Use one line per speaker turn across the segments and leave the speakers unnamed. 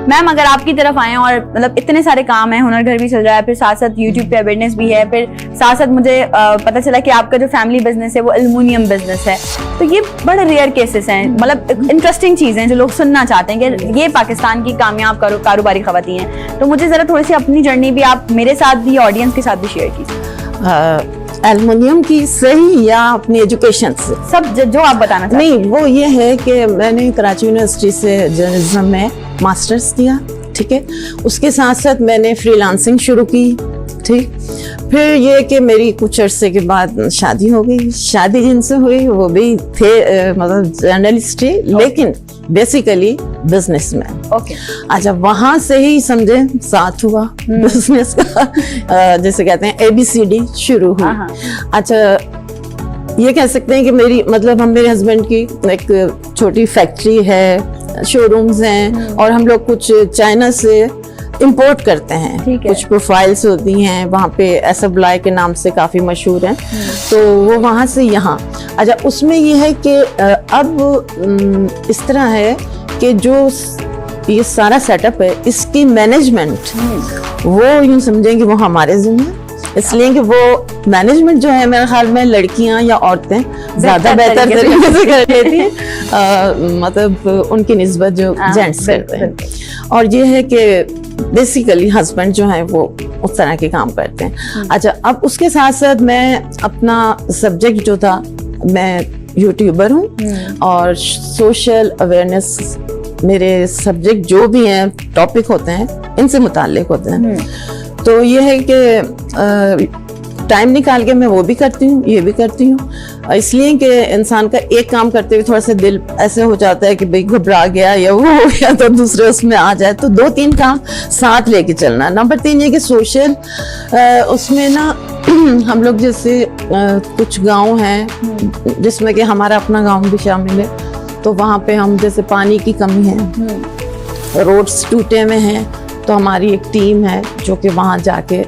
میم اگر آپ کی طرف آئیں اور مطلب اتنے سارے کام ہیں, ہنر گھر بھی چل رہا ہے, پھر ساتھ ساتھ یوٹیوب پہ اویئرنیس بھی ہے, پھر ساتھ ساتھ مجھے پتا چلا کہ آپ کا جو فیملی بزنس ہے وہ ایلومینیم بزنس ہے, تو یہ بڑے ریئر کیسز ہیں, مطلب انٹرسٹنگ چیزیں جو لوگ سننا چاہتے ہیں کہ یہ پاکستان کی کامیاب کاروباری خواتین ہیں. تو مجھے ذرا تھوڑی سی اپنی جرنی بھی آپ میرے ساتھ بھی, آڈینس کے ساتھ بھی شیئر کیجیے.
ایلومینیم کی صحیح یا اپنی ایجوکیشن سے
سب جو آپ بتانا چاہتے ہیں.
نہیں, وہ یہ ہے کہ میں نے کراچی یونیورسٹی سے جرنلزم میں ماسٹرز کیا, ٹھیک ہے. اس کے ساتھ ساتھ میں نے فری لانسنگ شروع کی, ٹھیک. پھر یہ کہ میری کچھ عرصے کے بعد شادی ہو گئی. شادی جن سے ہوئی وہ بھی تھے مطلب جرنلسٹ ہی, لیکن بیسیکلی بزنس مین. اچھا, وہاں سے ہی سمجھے ساتھ ہوا بزنس کا, جیسے کہتے ہیں ABCD شروع ہوئی. اچھا, یہ کہہ سکتے ہیں کہ میری مطلب میرے ہسبینڈ کی ایک چھوٹی فیکٹری ہے, شو رومز ہیں, اور ہم لوگ کچھ چائنا سے امپورٹ کرتے ہیں, کچھ پروفائلز ہوتی ہیں وہاں پہ, ایسا بلائے کے نام سے کافی مشہور ہیں, تو وہ وہاں سے یہاں. اچھا, اس میں یہ ہے کہ اب اس طرح ہے کہ جو یہ سارا سیٹ اپ ہے اس کی مینجمنٹ وہ یوں سمجھیں کہ وہ ہمارے ذمہ ہے, اس لیے کہ وہ مینجمنٹ جو ہے میرے خیال میں لڑکیاں یا عورتیں زیادہ بہتر طریقے سے کر لیتی ہیں, مطلب ان کی نسبت جو جینٹس کرتے ہیں. اور یہ ہے کہ بیسیکلی ہسبینڈ جو ہیں وہ اس طرح کے کام کرتے ہیں. اچھا, اب اس کے ساتھ ساتھ میں اپنا سبجیکٹ جو تھا, میں یوٹیوبر ہوں, اور سوشل اویئرنیس میرے سبجیکٹ جو بھی ہیں, ٹاپک ہوتے ہیں, ان سے متعلق ہوتے ہیں. تو یہ ہے کہ ٹائم نکال کے میں وہ بھی کرتی ہوں, یہ بھی کرتی ہوں, اس لیے کہ انسان کا ایک کام کرتے ہوئے تھوڑا سا دل ایسے ہو جاتا ہے کہ بھئی گھبرا گیا یا وہ ہو گیا, تو دوسرے اس میں آ جائے, تو 2-3 کام ساتھ لے کے چلنا. نمبر 3 یہ کہ سوشل, اس میں نا ہم لوگ جیسے کچھ گاؤں ہیں جس میں کہ ہمارا اپنا گاؤں بھی شامل ہے, تو وہاں پہ ہم جیسے پانی کی کمی ہے, روڈز ٹوٹے ہوئے ہیں, تو ہماری ایک ٹیم ہے جو کہ وہاں جا کے,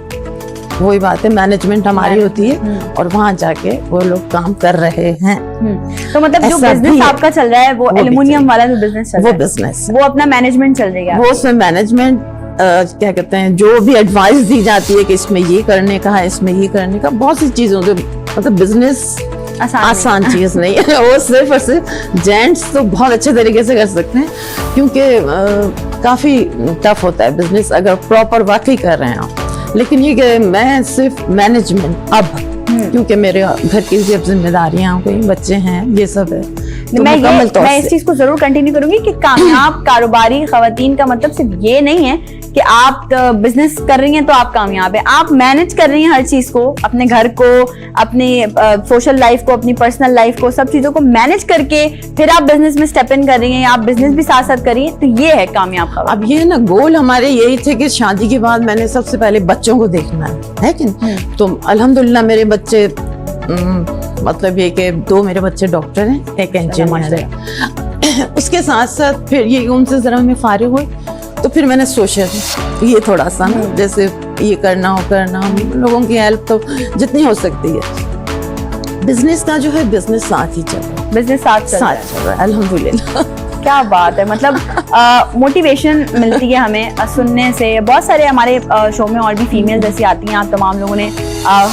وہی بات ہے, مینجمنٹ ہماری ہوتی ہے, اور وہاں جا کے وہ لوگ کام کر رہے ہیں.
تو مطلب جو بزنس آپ کا چل رہا ہے وہ ایلومینیم والا جو بزنس چل رہا ہے,
وہ بزنس,
وہ اپنا مینجمنٹ چل رہی ہے,
وہ اس میں مینجمنٹ کیا کہتے ہیں, جو بھی ایڈوائس دی جاتی ہے کہ اس میں یہ کرنے کا ہے, اس میں یہ کرنے کا, بہت سی چیزوں سے, مطلب بزنس آسان چیز نہیں ہے. وہ صرف اور صرف جینٹس تو بہت اچھے طریقے سے کر سکتے ہیں, کیونکہ کافی ٹف ہوتا ہے بزنس اگر پراپر واقعی کر رہے ہیں آپ. لیکن یہ کہ میں صرف مینجمنٹ, اب کیونکہ میرے گھر کی بھی اب ذمہ داریاں ہو گئی, بچے ہیں, یہ سب ہے.
میں اس چیز کو ضرور کنٹینیو کروں گی کہ کامیاب کاروباری خواتین کا مطلب صرف یہ نہیں ہے کہ آپ بزنس کر رہی ہیں تو آپ کامیاب ہیں, آپ مینج کر رہی ہیں ہر چیز کو, اپنے گھر کو, اپنی سوشل لائف کو, اپنی پرسنل لائف کو, سب چیزوں کو مینج کر کے پھر آپ بزنس میں اسٹیپ ان کر رہی ہیں, یا آپ بزنس بھی ساتھ ساتھ کر رہی ہیں, تو یہ ہے کامیاب خواتین.
اب یہ نا گول ہمارے یہی تھے کہ شادی کے بعد میں نے سب سے پہلے بچوں کو دیکھنا ہے کہ تو الحمدللہ میرے بچے, مطلب یہ کہ 2 میرے بچے ڈاکٹر ہیں, ایک انجینئر ہے. اس کے ساتھ ساتھ پھر یہ ان سے ذرا میں فارغ ہوئی, تو پھر میں نے سوچا یہ تھوڑا سا نا جیسے یہ کرنا لوگوں کی ہیلپ تو جتنی ہو سکتی ہے. بزنس کا جو ہے بزنس ساتھ ہی چل رہا ہے,
بزنس ساتھ چل
رہا ہے الحمدللہ.
کیا بات ہے, مطلب موٹیویشن ملتی ہے ہمیں سننے سے. بہت سارے ہمارے شو میں اور بھی فیمیل جیسی آتی ہیں, آپ تمام لوگوں نے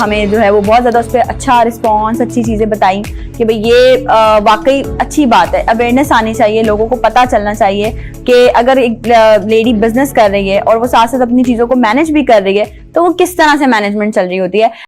ہمیں جو ہے وہ بہت زیادہ اس پہ اچھا رسپانس, اچھی چیزیں بتائیں کہ بھئی یہ واقعی اچھی بات ہے. اویئرنیس آنی چاہیے, لوگوں کو پتہ چلنا چاہیے کہ اگر ایک لیڈی بزنس کر رہی ہے اور وہ ساتھ ساتھ اپنی چیزوں کو مینج بھی کر رہی ہے تو وہ کس طرح سے مینجمنٹ چل رہی ہوتی ہے.